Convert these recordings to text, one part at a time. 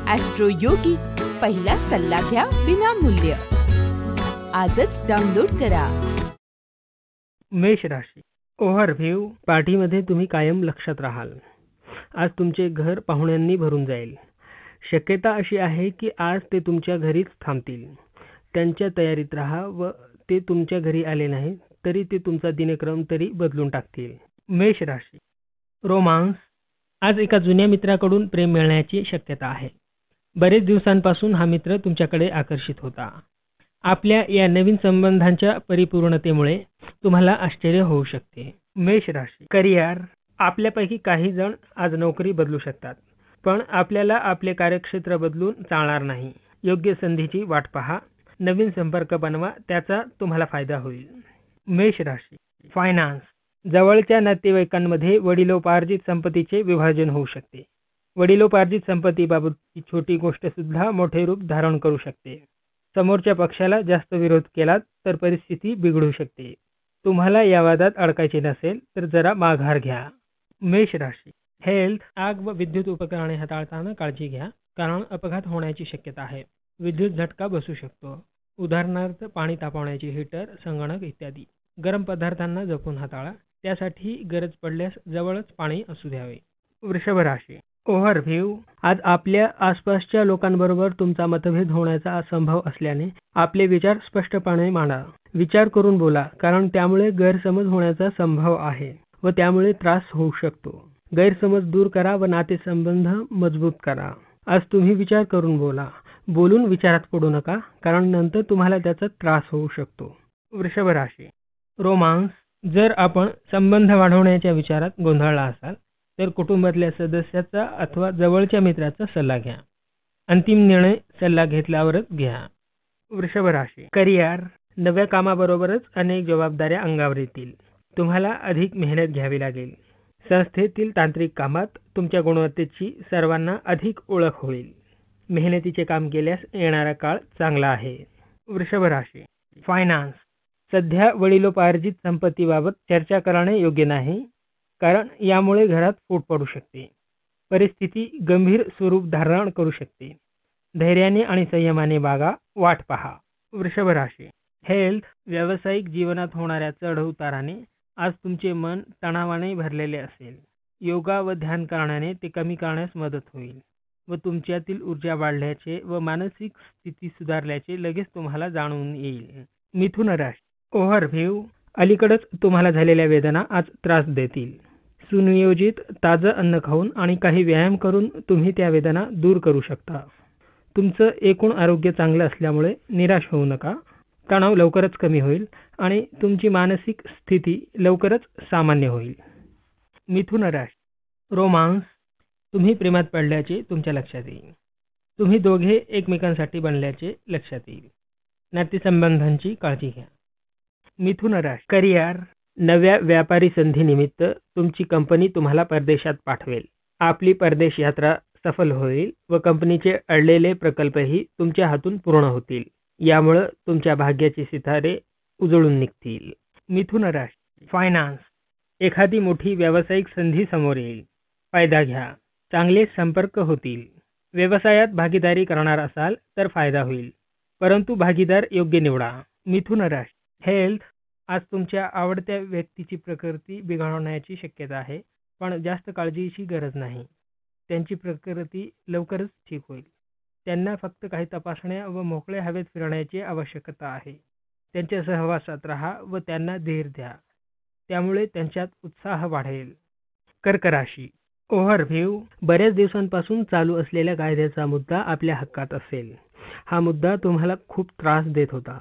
Austro योगी, पहिला सल्ला घ्या विनामूल्य. आजच डाउनलोड करा. मेष राशी. ओव्हरव्ह्यू. पार्टीमध्ये तुम्ही कायम लक्षात राहाल. आज तुमचे घर पाहुण्यांनी भरून जाईल. शक्यता अशी आहे की आज ते तुमच्या घरीच थांबतील. त्यांच्या तयारीत राहा व ते तुमच्या घरी आले नाही तरी ते तुमचा दिनक्रम तरी बदलून टाकतील. मेष राशी. रोमांस. आज एका जुन्या मित्राकडून प्रेम मिळण्याची शक्यता आहे. बरेच दिवसांपासून हा मित्र तुमच्याकडे आकर्षित होता. आपल्या या नवीन संबंधांच्या परिपूर्णतेमुळे तुम्हाला आश्चर्य होऊ शकते. मेष राशी. करिअर. आपल्यापैकी काही जण आज नोकरी बदलू शकतात, पण आपल्याला आपले कार्यक्षेत्र बदलून चालणार नाही. योग्य संधीची वाट पहा. नवीन संपर्क बनवा, त्याचा तुम्हाला फायदा होईल. मेष राशी. फायनान्स. जवळच्या नातेवाईकांमध्ये वडिलोपार्जित संपत्तीचे विभाजन होऊ शकते. वडिलोपार्जित संपत्तीबाबतची छोटी गोष्ट सुद्धा मोठे रूप धारण करू शकते. समोरच्या पक्षाला जास्त विरोध केलात तर परिस्थिती बिघडू शकते. तुम्हाला या वादात अडकायचे नसेल तर जरा माघार घ्या. मेष राशी. हेल्थ. आग व विद्युत उपकरणे हाताळताना काळजी घ्या, कारण अपघात होण्याची शक्यता आहे. विद्युत झटका बसू शकतो. उदाहरणार्थ पाणी तापवण्याची हीटर, संगणक इत्यादी. गरम पदार्थांना जपून हाताळा, त्यासाठी गरज पडल्यास जवळच पाणी असू द्यावे. वृषभ राशी. ओव्हरव्ह्यू. आज आपल्या आसपासच्या लोकांबरोबर तुमचा मतभेद होण्याचा संभव असल्याने आपले विचार स्पष्टपणे मांडा. विचार करून बोला, कारण त्यामुळे गैरसमज होण्याचा संभव आहे व त्यामुळे त्रास होऊ शकतो. गैरसमज दूर करा व नातेसंबंध मजबूत करा. आज तुम्ही विचार करून बोला. बोलून विचारात पडू नका, कारण नंतर तुम्हाला त्याचा त्रास होऊ शकतो. वृषभ राशी. रोमांस. जर आपण संबंध वाढवण्याच्या विचारात गोंधळला असाल तर कुटुंबातल्या सदस्याचा अथवा जवळच्या मित्राचा सल्ला घ्या. अंतिम निर्णय सल्ला घेतल्यावरच घ्या. वृषभ राशी. करिअर. नव्या कामाबरोबरच अनेक जबाबदाऱ्या अंगावर येतील. तुम्हाला अधिक मेहनत घ्यावी लागेल. संस्थेतील तांत्रिक कामात तुमच्या गुणवत्तेची सर्वांना अधिक ओळख होईल. मेहनतीचे काम केल्यास येणारा काळ चांगला आहे. वृषभ राशी. फायनान्स. सध्या वडिलोपार्जित संपत्तीबाबत चर्चा करणे योग्य नाही, कारण यामुळे घरात फूट पडू शकते. परिस्थिती गंभीर स्वरूप धारण करू शकते. धैर्याने आणि संयमाने वागा. वाट पहा. वृषभ राशी. हेल्थ. व्यावसायिक जीवनात होणाऱ्या चढउताराने आज तुमचे मन तणावाने भरलेले असेल. योगा व ध्यान करण्याने ते कमी करण्यास मदत होईल व तुमच्यातील ऊर्जा वाढल्याचे व मानसिक स्थिती सुधारल्याचे लगेच तुम्हाला जाणवून येईल. मिथुन राशी. ओव्हरव्ह्यू. अलीकडेच तुम्हाला झालेल्या वेदना आज त्रास देतील. सुनियोजित ताजं अन्न खाऊन आणि काही व्यायाम करून तुम्ही त्या वेदना दूर करू शकता. तुमचं एकूण आरोग्य चांगलं असल्यामुळे निराश होऊ नका. तणाव लवकरच कमी होईल आणि तुमची मानसिक स्थिती लवकरच सामान्य होईल. मिथुन राशी. रोमांस. तुम्ही प्रेमात पडल्याचे तुमच्या लक्षात येईल. तुम्ही दोघे एकमेकांसाठी बनल्याचे लक्षात येईल. नातेसंबंधांची काळजी घ्या. मिथुन राशी. करिअर. नव्या व्यापारी संधीनिमित्त तुमची कंपनी तुम्हाला परदेशात पाठवेल. आपली परदेश यात्रा सफल होईल व कंपनीचे अडलेले प्रकल्पही तुमच्या हातून पूर्ण होतील. यामुळे तुमच्या भाग्याचे सितारे उजळून निघतील. मिथुन राशी. फायनान्स. एखादी मोठी व्यावसायिक संधी समोर येईल. फायदा घ्या. चांगले संपर्क होतील. व्यवसायात भागीदारी करणार असाल तर फायदा होईल, परंतु भागीदार योग्य निवडा. मिथुन राशी. हेल्थ. आज तुमच्या आवडत्या व्यक्तीची प्रकृती बिघडण्याची शक्यता आहे, पण जास्त काळजीची गरज नाही. त्यांची प्रकृती लवकरच ठीक होईल. त्यांना फक्त काही तपासण्या व मोकळ्या हवेत फिरण्याची आवश्यकता आहे. त्यांच्या सहवासात राहा व त्यांना धीर द्या, त्यामुळे त्यांच्यात उत्साह वाढेल. कर्क राशी. ओव्हरव्ह्यू. बऱ्याच दिवसांपासून चालू असलेल्या कायद्याचा मुद्दा आपल्या हक्कात असेल. हा मुद्दा तुम्हाला खूप त्रास देत होता.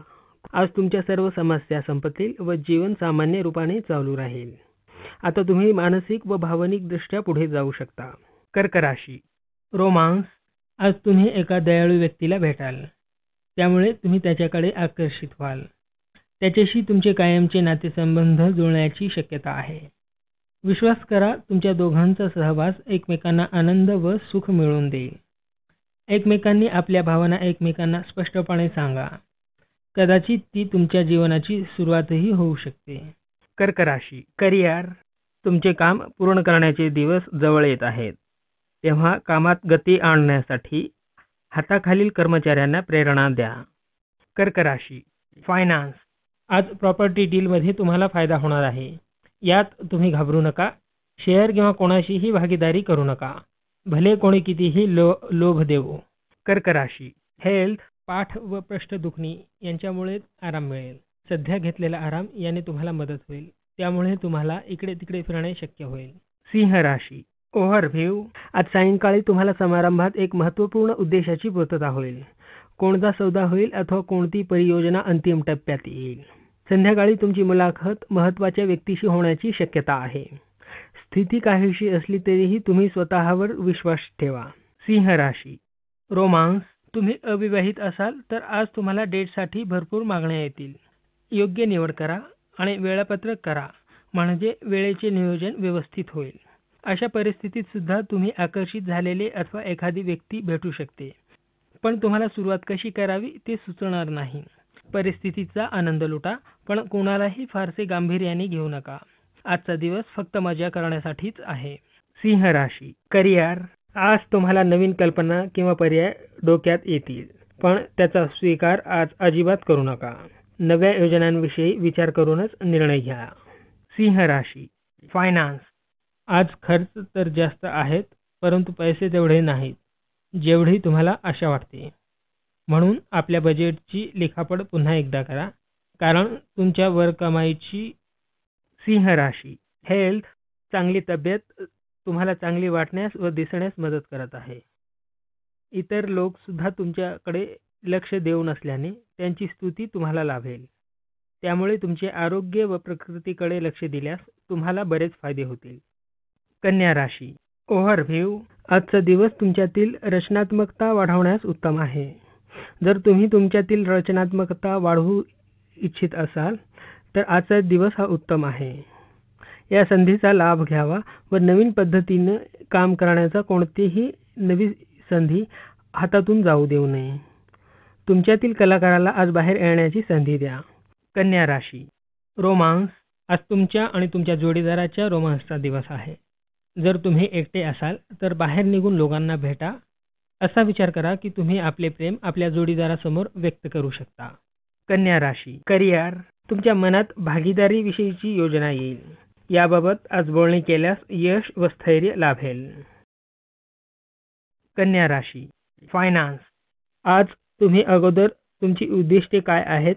आज तुमच्या सर्व समस्या संपतील व जीवन सामान्य रूपाने चालू राहील. आता तुम्ही मानसिक व भावनिक दृष्ट्या पुढे जाऊ शकता. कर्क राशी. रोमांस. आज तुम्ही एका दयाळू व्यक्तीला भेटाल, त्यामुळे तुम्ही त्याच्याकडे आकर्षित व्हाल. त्याच्याशी तुमचे कायमचे नातेसंबंध जुळण्याची शक्यता आहे. विश्वास करा, तुमच्या दोघांचा सहवास एकमेकांना आनंद व सुख मिळवून देईल. एकमेकांनी आपल्या भावना एकमेकांना स्पष्टपणे सांगा. कदाचित ती तुमच्या जीवनाची सुरुवातही होऊ शकते. कर्क राशी. करिअर. तुमचे काम पूर्ण करण्याचे दिवस जवळ येत आहेत, तेव्हा कामात गती आणण्यासाठी हाताखालील कर्मचाऱ्यांना प्रेरणा द्या. कर्क राशी फायनान्स. आज प्रॉपर्टी डीलमध्ये तुम्हाला फायदा होणार आहे. यात तुम्ही घाबरू नका. शेअर किंवा कोणाशीही भागीदारी करू नका, भले कोणी कितीही लोभ देवो. कर्क राशी हेल्थ. पाठ व पृष्ठ दुखणी यांच्यामुळे आराम मिळेल. सध्या घेतलेला आराम याने तुम्हाला मदत होईल, त्यामुळे तुम्हाला इकडे तिकडे फिरणे शक्य होईल. सिंह राशी ओव्हरव्ह्यू. आज सायंकाळी तुम्हाला समारंभात एक महत्त्वपूर्ण उद्देशाची पूर्तता होईल. कोणता सौदा होईल अथवा कोणती परियोजना अंतिम टप्प्यात येईल. संध्याकाळी तुमची मुलाखत महत्त्वाच्या व्यक्तीशी होण्याची शक्यता आहे. स्थिती काहीशी असली तरीही तुम्ही स्वतःवर विश्वास ठेवा. सिंह राशी रोमांस. तुम्ही अविवाहित असाल तर आज तुम्हाला डेटसाठी भरपूर मागण्या येतील. योग्य निवड करा आणि वेळापत्रक करा, म्हणजे वेळेचे नियोजन व्यवस्थित होईल. अशा परिस्थितीत सुद्धा तुम्ही आकर्षित झालेले अथवा एखादी व्यक्ती भेटू शकते, पण तुम्हाला सुरुवात कशी करावी ते सुचणार नाही. परिस्थितीचा आनंद लुटा, पण कोणालाही फारसे गांभीर्याने घेऊ नका. आजचा दिवस फक्त मजा करण्यासाठीच आहे. सिंह राशी करिअर. आज तुम्हाला नवीन कल्पना किंवा पर्याय डोक्यात येतील, पण त्याचा स्वीकार आज अजिबात करू नका. नव्या योजनांविषयी विचार करूनच निर्णय घ्या. सिंह राशी फायनान्स. आज खर्च तर जास्त आहेत, परंतु पैसे तेवढे नाहीत जेवढी तुम्हाला आशा वाटते. म्हणून आपल्या बजेटची लेखापड पुन्हा एकदा करा, कारण तुमच्या वर कमाईची. सिंह राशी हेल्थ. चांगली तब्येत तुम्हाला चांगली वाटण्यास व दिसण्यास मदत करत आहे. इतर लोक सुद्धा तुमच्याकडे लक्ष देऊ नसल्याने त्यांची स्तुती तुम्हाला लाभेल. त्यामुळे तुमचे आरोग्य व प्रकृतीकडे लक्ष दिल्यास तुम्हाला बरेच फायदे होतील. कन्या राशी ओव्हरव्ह्यू. आजचा दिवस तुमच्यातील रचनात्मकता वाढवण्यास उत्तम आहे. जर तुम्ही तुमच्यातील रचनात्मकता वाढवू इच्छित असाल तर आजचा दिवस हा उत्तम आहे. या संधीचा लाभ घ्यावा व नवीन पद्धतीने काम करण्याचा कोणतीही नवी संधी हातातून जाऊ देऊ नये. तुमच्यातील कलाकाराला आज बाहेर येण्याची संधी द्या. कन्या राशी रोमांस. आज तुमच्या आणि तुमच्या जोडीदाराच्या रोमांसचा दिवस आहे. जर तुम्ही एकटे असाल तर बाहेर निघून लोकांना भेटा. असा विचार करा की तुम्ही आपले प्रेम आपल्या जोडीदारासमोर व्यक्त करू शकता. कन्या राशी करिअर. तुमच्या मनात भागीदारी विषयीची योजना येईल. याबाबत आज बोलणी केल्यास यश व स्थैर्य लाभेल. कन्या राशी फायनान्स. आज तुम्ही अगोदर तुमची उद्दिष्टे काय आहेत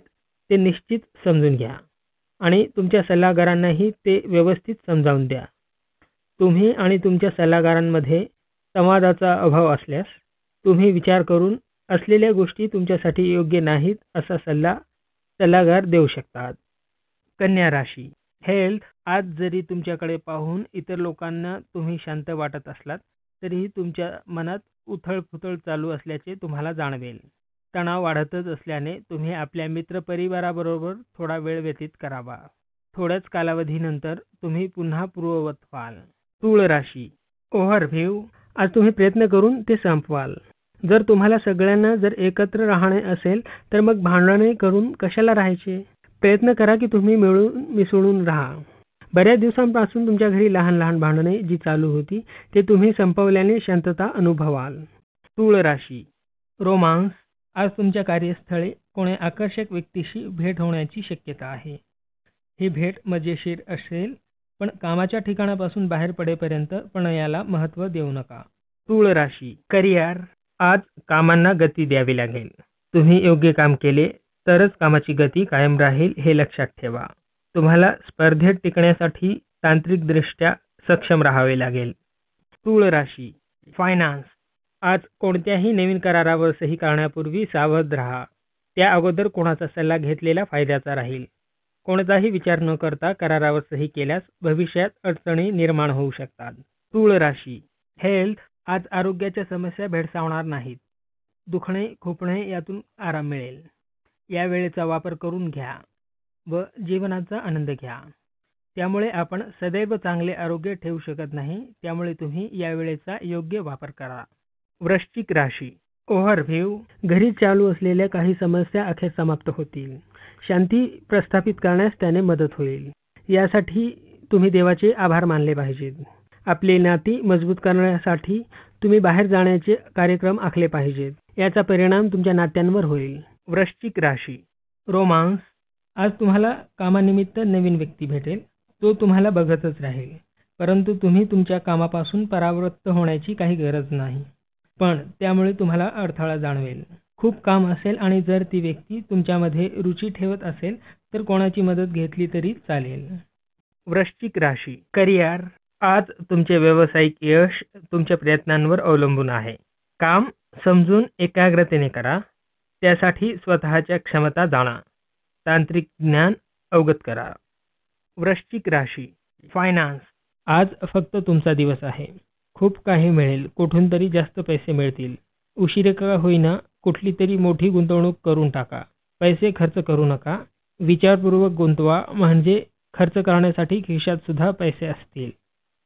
ते निश्चित समजून घ्या आणि तुमच्या सल्लागारांनाही ते व्यवस्थित समजावून द्या. तुम्ही आणि तुमच्या सल्लागारांमध्ये संवादाचा अभाव असल्यास तुम्ही विचार करून असलेल्या गोष्टी तुमच्यासाठी योग्य नाहीत असा सल्लागार देऊ शकतात. कन्या राशी हेल्थ. आज जरी तुमच्याकडे पाहून इतर लोकांना तुम्ही शांत वाटत असलात तरीही तुमच्या मनात उथळपुथळ चालू असल्याचे तुम्हाला जाणवेल. तणाव वाढतच असल्याने तुम्ही आपल्या मित्रपरिवाराबरोबर थोडा वेळ व्यतीत करावा. थोड्याच कालावधीनंतर तुम्ही पुन्हा पूर्ववत व्हाल. तूळ राशी ओव्हरव्ह्यू. आज तुम्ही प्रयत्न करून ते संपवाल. जर तुम्हाला सगळ्यांना जर एकत्र राहणे असेल तर मग भांडणे करून कशाला राहायचे. प्रयत्न करा की तुम्ही मिळून मिसळून राहा. बऱ्याच दिवसांपासून तुमच्या घरी लहान लहान भांडणे जी चालू होती ते तुम्ही संपवल्याने शांतता अनुभवाल. तूळ राशी रोमांस. आज तुमच्या कार्यस्थळी कोणी आकर्षक व्यक्तीशी भेट होण्याची शक्यता आहे. ही भेट मजेशीर असेल, पण कामाच्या ठिकाणापासून बाहेर पडेपर्यंत प्रणयाला महत्त्व देऊ नका. तूळ राशी करिअर. आज कामांना गती द्यावी लागेल. तुम्ही योग्य काम केले तरच कामाची गती कायम राहील हे लक्षात ठेवा. तुम्हाला स्पर्धेत टिकण्यासाठी तांत्रिकदृष्ट्या सक्षम राहावे लागेल. तूळ राशी फायनान्स. आज कोणत्याही नवीन करारावर सही करण्यापूर्वी सावध राहा. त्या अगोदर कोणाचा सल्ला घेतलेला फायद्याचा राहील. कोणताही विचार न करता करारावर सही केल्यास भविष्यात अडचणी निर्माण होऊ शकतात. तूळ राशी हेल्थ. आज आरोग्याच्या समस्या भेडसावणार नाहीत. दुखणे खोकणे यातून आराम मिळेल. या वेळेचा वापर करून घ्या व जीवनाचा आनंद घ्या. त्यामुळे आपण सदैव चांगले आरोग्य ठेवू शकत नाही. त्यामुळे तुम्ही या वेळेचा योग्य वापर करा. वृश्चिक राशी ओव्हरव्ह्यू. घरी चालू असलेल्या काही समस्या अखेर समाप्त होतील. शांती प्रस्थापित करण्यास त्याने मदत होईल. यासाठी तुम्ही देवाचे आभार मानले पाहिजेत. आपली नाती मजबूत करण्यासाठी तुम्ही बाहेर जाण्याचे कार्यक्रम आखले पाहिजेत. याचा परिणाम तुमच्या नात्यांवर होईल. वृश्चिक राशी. रोमांस. आज तुम्हाला कामानिमित्त नवीन व्यक्ती भेटेल. तो तुम्हाला बघतच राहील, परंतु तुम्ही तुमच्या कामापासून परावृत्त होण्याची काही गरज नाही, पण त्यामुळे तुम्हाला अडथळा जाणवेल. खूप काम असेल आणि जर ती व्यक्ती तुमच्यामध्ये रुची ठेवत असेल तर कोणाची मदत घेतली तरी चालेल. वृश्चिक राशी. करिअर. आज तुमचे व्यावसायिक यश तुमच्या प्रयत्नांवर अवलंबून आहे. काम समजून एकाग्रतेने करा. त्यासाठी स्वतःच्या क्षमता जाणा. तांत्रिक ज्ञान अवगत करा. वृश्चिक राशी. फायनान्स. आज फक्त तुमचा दिवस आहे. खूप काही मिळेल. कुठून तरी जास्त पैसे मिळतील. उशिरा का होईना कुठली तरी मोठी गुंतवणूक करून टाका. पैसे खर्च करू नका. विचारपूर्वक गुंतवा, म्हणजे खर्च करण्यासाठी खिशात सुद्धा पैसे असतील.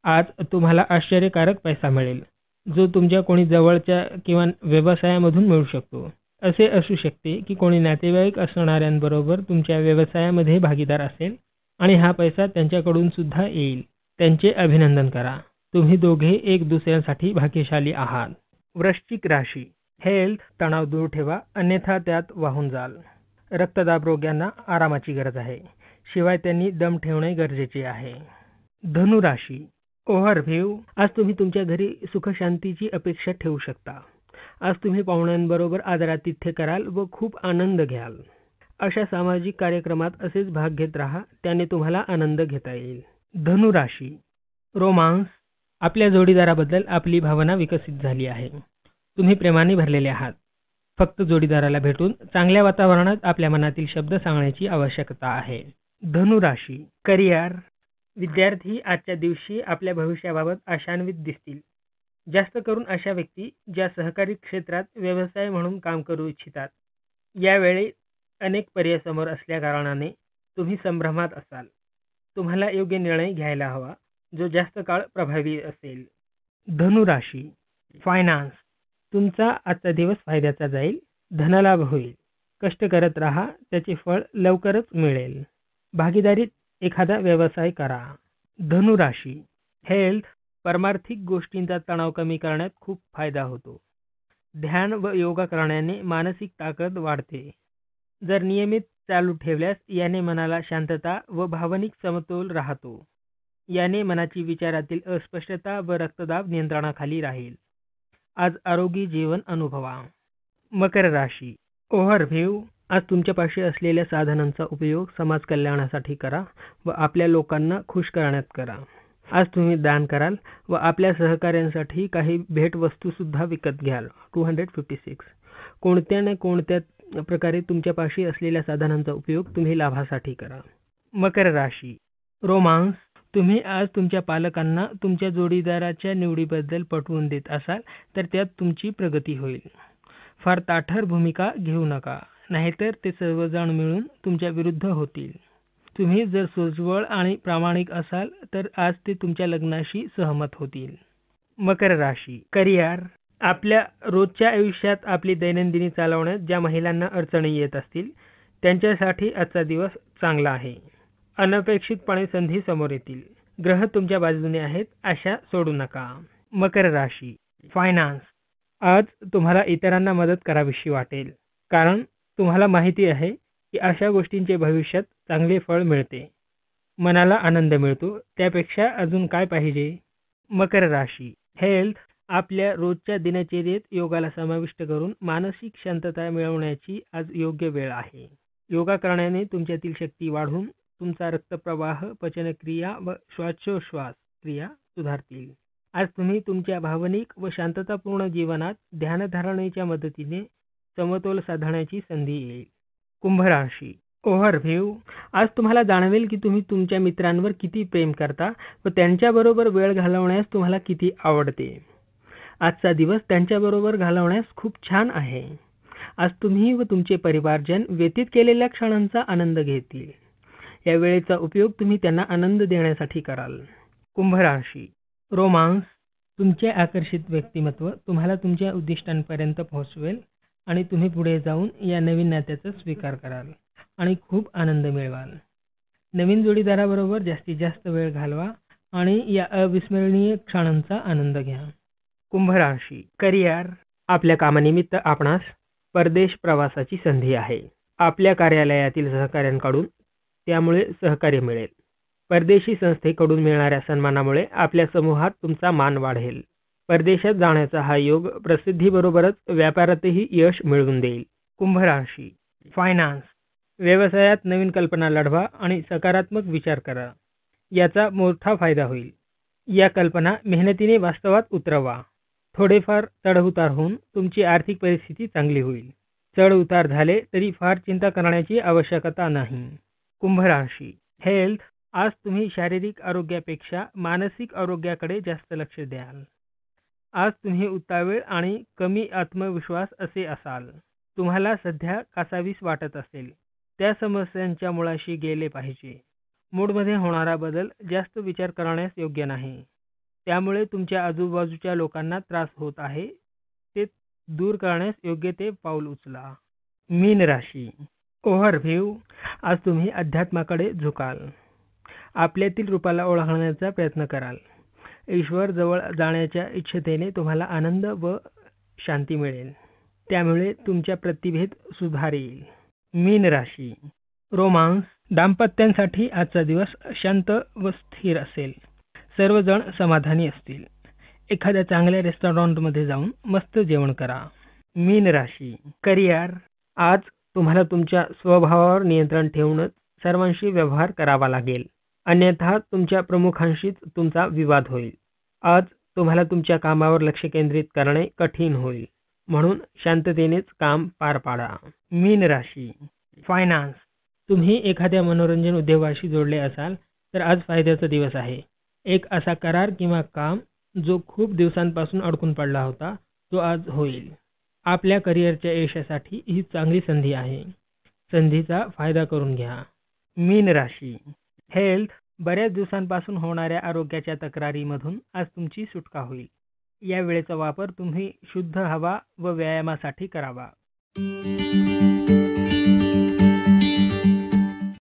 आज तुम्हाला आश्चर्यकारक पैसा मिळेल, जो तुमच्या कोणी जवळच्या किंवा व्यवसायामधून मिळू शकतो. असे असू शकते की कोणी नातेवाईक असणाऱ्यांबरोबर तुमच्या व्यवसायामध्ये भागीदार असेल आणि हा पैसा त्यांच्याकडून सुद्धा येईल. त्यांचे अभिनंदन करा. तुम्ही दोघे एक दुसऱ्यांसाठी भाग्यशाली आहात. वृश्चिक राशी. हेल्थ. तणाव दूर ठेवा, अन्यथा त्यात वाहून जाल. रक्तदाब रोग्यांना आरामाची गरज आहे, शिवाय त्यांनी दम ठेवणे गरजेचे आहे. धनुराशी. ओव्हरव्ह्यू. आज तुम्ही तुमच्या घरी सुखशांतीची अपेक्षा ठेवू शकता. आज तुम्ही पाहुण्यांबरोबर आदरातिथ्य कराल व खूप आनंद घ्याल. अशा सामाजिक कार्यक्रमात असेच भाग घेत राहा, त्याने तुम्हाला आनंद घेता येईल. धनुराशी. रोमांस. आपल्या जोडीदाराबद्दल आपली भावना विकसित झाली आहे. तुम्ही प्रेमाने भरलेले आहात. फक्त जोडीदाराला भेटून चांगल्या वातावरणात आपल्या मनातील शब्द सांगण्याची आवश्यकता आहे. धनुराशी. करिअर. विद्यार्थी आजच्या दिवशी आपल्या भविष्याबाबत आशान्वित दिसतील. जास्त करून अशा व्यक्ती ज्या सहकारी क्षेत्रात व्यवसाय म्हणून काम करू इच्छितात. यावेळी अनेक पर्याय समोर असल्याकारणाने तुम्ही संभ्रमात असाल. तुम्हाला योग्य निर्णय घ्यायला हवा, जो जास्त काळ प्रभावी असेल. धनुराशी. फायनान्स. तुमचा आजचा दिवस फायद्याचा जाईल. धनलाभ होईल. कष्ट करत राहा, त्याचे फळ लवकरच मिळेल. भागीदारीत एखादा व्यवसाय करा. धनुराशी. हेल्थ. परमार्थिक गोष्टींचा तणाव कमी करण्यात खूप फायदा होतो. ध्यान व योगा करण्याने मानसिक ताकद वाढते. जर नियमित चालू ठेवल्यास याने मनाला शांतता व भावनिक समतोल राहतो. याने मनाची विचारातील अस्पष्टता व रक्तदाब नियंत्रणाखाली राहील. आज आरोग्य जीवन अनुभवा. मकर राशी. ओव्हरव्ह्यू. आज तुमच्यापाशी असलेल्या साधनांचा उपयोग समाज कल्याणासाठी करा व आपल्या लोकांना खुश करण्यात करा. आज तुम्ही दान कराल व आपल्या सहकाऱ्यांसाठी काही भेटवस्तू सुद्धा विकत घ्याल. 256. कोणत्या ना कोणत्या प्रकारे तुमच्यापाशी असलेल्या साधनांचा उपयोग तुम्ही लाभासाठी करा. मकर राशी. रोमांस. तुम्ही आज तुमच्या पालकांना तुमच्या जोडीदाराच्या निवडीबद्दल पटवून देत असाल तर त्यात तुमची प्रगती होईल. फार ताठर भूमिका घेऊ नका, नाहीतर ते सर्वजण मिळून तुमच्या विरुद्ध होतील. तुम्ही जर सोज्वळ आणि प्रामाणिक असाल तर आज ते तुमच्या लग्नाशी सहमत होतील. मकर राशी. करिअर. आपल्या रोजच्या आयुष्यात आपली दैनंदिनी चालवण्यात ज्या महिलांना अडचणी येत असतील त्यांच्यासाठी आजचा दिवस चांगला आहे. अनपेक्षितपणे संधी समोर येतील. ग्रह तुमच्या बाजूने आहेत, आशा सोडू नका. मकर राशी. फायनान्स. आज तुम्हाला इतरांना मदत करावीशी वाटेल, कारण तुम्हाला माहिती आहे की अशा गोष्टींचे भविष्यात चांगले फळ मिळते. मनाला आनंद मिळतो, त्यापेक्षा अजून काय पाहिजे. मकर राशी. हेल्थ. आपल्या रोजच्या दिनचर्येत योगाला समाविष्ट करून मानसिक शांतता मिळवण्याची आज योग्य वेळ आहे. योगा करण्याने तुमच्यातील शक्ती वाढून तुमचा रक्तप्रवाह, पचनक्रिया व श्वासोच्छ्वास क्रिया सुधारतील. आज तुम्ही तुमच्या भावनिक व शांततापूर्ण जीवनात ध्यानधारणेच्या मदतीने समतोल साधण्याची संधी येईल. कुंभ राशी. ओव्हरव्ह्यू. आज तुम्हाला जाणवेल की तुम्ही तुमच्या मित्रांवर किती प्रेम करता व त्यांच्याबरोबर वेळ घालवण्यास तुम्हाला किती आवडते. आजचा दिवस त्यांच्याबरोबर घालवण्यास खूप छान आहे. आज तुम्ही व तुमचे परिवारजन व्यतीत केलेल्या क्षणांचा आनंद घेतील. या वेळेचा उपयोग तुम्ही त्यांना आनंद देण्यासाठी कराल. कुंभ राशी. रोमांस. तुमचे आकर्षित व्यक्तिमत्व तुम्हाला तुमच्या उद्दिष्टांपर्यंत पोहोचवेल आणि तुम्ही पुढे जाऊन या नवीन नात्याचा स्वीकार कराल आणि खूप आनंद मिळवाल. नवीन जोडीदाराबरोबर जास्तीत जास्त वेळ घालवा आणि या अविस्मरणीय क्षणांचा आनंद घ्या. कुंभ राशी करिअर आपल्या कामानिमित्त आपणास परदेश प्रवासाची संधी आहे. आपल्या कार्यालयातील सहकाऱ्यांकडून त्यामुळे सहकार्य मिळेल. परदेशी संस्थेकडून मिळणाऱ्या सन्मानामुळे आपल्या समूहात तुमचा मान वाढेल. परदेशात जाण्याचा हा योग प्रसिद्धीबरोबरच व्यापारातही यश मिळवून देईल. कुंभ राशी फायनान्स व्यवसायात नवीन कल्पना लढवा आणि सकारात्मक विचार करा. याचा मोठा फायदा होईल. या कल्पना मेहनतीने वास्तवात उतरवा. थोडेफार चढउतार होऊन तुमची आर्थिक परिस्थिती चांगली होईल. चढउतार झाले तरी फार चिंता करण्याची आवश्यकता नाही. कुंभ राशी हेल्थ आज तुम्ही शारीरिक आरोग्यापेक्षा मानसिक आरोग्याकडे जास्त लक्ष द्याल. आज तुम्ही उतावीळ आणि कमी आत्मविश्वास असे असाल. तुम्हाला सध्या कासावीस वाटत असेल. त्या समस्यांच्या मुळाशी गेले पाहिजे. मूडमध्ये होणारा बदल जास्त विचार करण्यास योग्य नाही. त्यामुळे तुमच्या आजूबाजूच्या लोकांना त्रास होत आहे. ते दूर करण्यास योग्य ते पाऊल उचला. मीन राशी ओव्हरव्ह्यू आज तुम्ही अध्यात्माकडे झुकाल. आपल्यातील रूपाला ओळखण्याचा प्रयत्न कराल. ईश्वर जवळ जाण्याच्या इच्छेने तुम्हाला आनंद व शांती मिळेल. त्यामुळे तुमच्या प्रतिभेत सुधार येईल. मीन राशी रोमांस दाम्पत्यांसाठी आजचा दिवस शांत व स्थिर असेल. सर्वजण समाधानी असतील. एखाद्या चांगल्या रेस्टॉरंटमध्ये जाऊन मस्त जेवण करा. मीन राशी करिअर आज तुम्हाला तुमच्या स्वभावावर नियंत्रण ठेवूनच सर्वांशी व्यवहार करावा लागेल. अन्यथा तुमच्या प्रमुखांशीच तुमचा विवाद होईल. आज तुम्हाला तुमच्या कामावर लक्ष केंद्रित करणे कठीण होईल. म्हणून शांततेनेच काम पार पाडा. मीन राशी फायनान्स तुम्ही एखाद्या मनोरंजन उद्योगाशी जोडले असाल तर आज फायद्याचा दिवस आहे. एक असा करार किंवा काम जो खूप दिवसांपासून अडकून पडला होता तो आज होईल. आपल्या करिअरच्या यशासाठी ही चांगली संधी आहे. संधीचा फायदा करून घ्या. मीन राशी हेल्थ बऱ्याच दिवसांपासून होणाऱ्या आरोग्याच्या तक्रारीमधून आज तुमची सुटका होईल. या वेळेचा वापर तुम्ही शुद्ध हवा व व्यायामासाठी करावा.